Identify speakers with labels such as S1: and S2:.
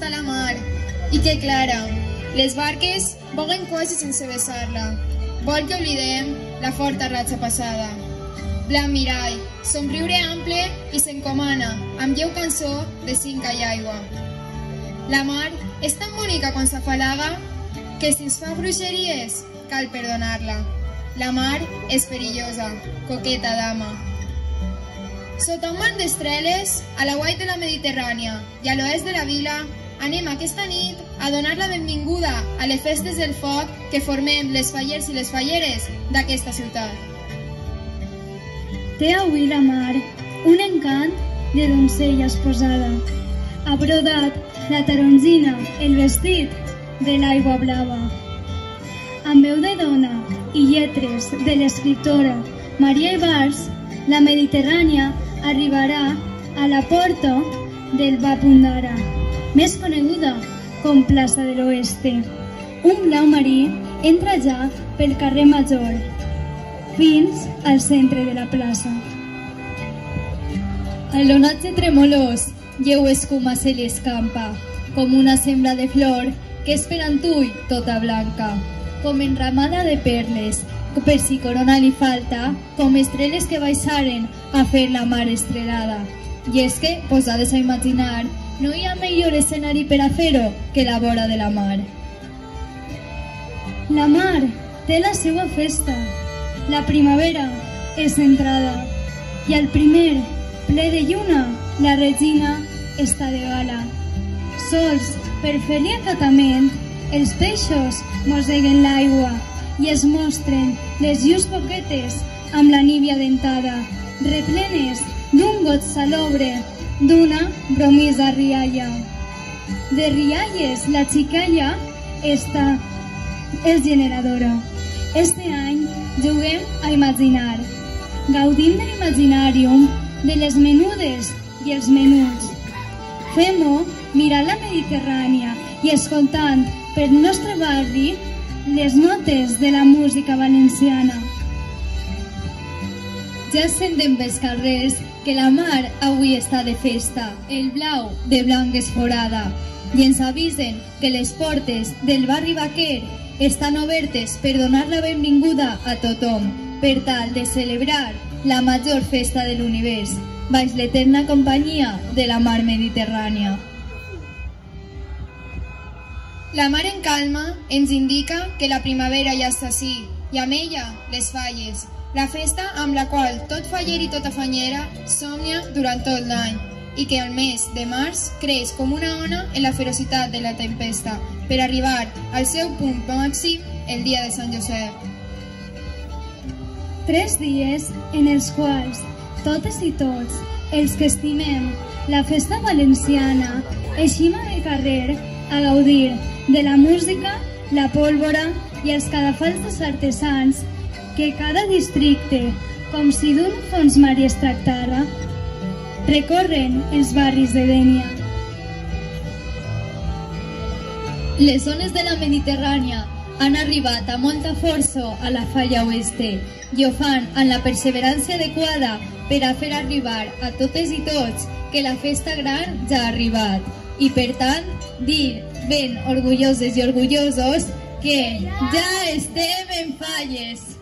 S1: està la mar, i que clara. Les barques voguen quasi sense vessar-la. Vol que oblidem la forta ratxa passada. Blanc mirall, somriure ample i s'encomana, amb lleu cançó de cinca i aigua. La mar és tan bonica quan s'afalaga que si ens fa bruixeries cal perdonar-la. La mar és perillosa, coqueta dama. Sota un mar d'estreles, a la guait de la Mediterrània i a l'oest de la vila, anem aquesta nit a donar la benvinguda a les festes del foc que formem les fallers i les falleres d'aquesta ciutat.
S2: Té avui la mar un encant de doncella esposada. Ha brodat la tarongina, el vestit de l'aigua blava. Amb veu de dona i lletres de l'escriptora Maria Ibars, la Mediterrània arribarà a la porta del Bapundara, més coneguda com Plaça de l'Oeste. Un blau marí entra ja pel carrer Major, fins al centre de la plaça.
S3: Al l'onatge tremolós, lleu escuma se li escampa, com una sembra de flor que és per antull tota blanca, com enramada de perles, per si corona li falta, com estrelles que baixaren a fer la mar estrelada. I és que, posades a imaginar, no hi ha millor escenari per a fer-ho que la vora de la mar.
S2: La mar té la seva festa. La primavera és entrada i al primer ple de lluna la regina està de gala. Sols per fer-li acatament, els peixos mosseguen l'aigua i es mostren les llurs boquetes amb la níbia dentada, replenes d'un got salobre, d'una bromisa rialla. De rialles la xicalla és generadora. Este any juguem a imaginar. Gaudim de l'imaginàrium, de les menudes i els menuts. Fem-ho mirant la Mediterrània i escoltant per nostre barri les notes de la música valenciana.
S3: Ja sentem pels carrers que la mar avui està de festa, el blau de blanc esforada, i ens avisen que les portes del barri Vaquer estan obertes per donar la benvinguda a tothom, per tal de celebrar la major festa de l'univers, baix l'eterna companyia de la mar Mediterrània.
S1: La mar en calma ens indica que la primavera ja està ací, i amb ella les falles, la festa amb la qual tot faller i tota fanyera somnia durant tot l'any, i que el mes de març creix com una ona en la ferocitat de la tempesta, per arribar al seu punt màxim el dia de Sant Josep.
S2: 3 dies en els quals totes i tots els que estimem la festa valenciana eixim al carrer a gaudir de la música, la pólvora i els cadafals dels artesans que cada districte, com si d'un fons marí es tractara, recorren els barris de Dénia.
S3: Les zones de la Mediterrània han arribat a molta força a la falla oeste i ho fan amb la perseverança adequada per a fer arribar a totes i tots que la festa gran ja ha arribat i, per tant, dir ben orgulloses i orgullosos que ja estem en falles.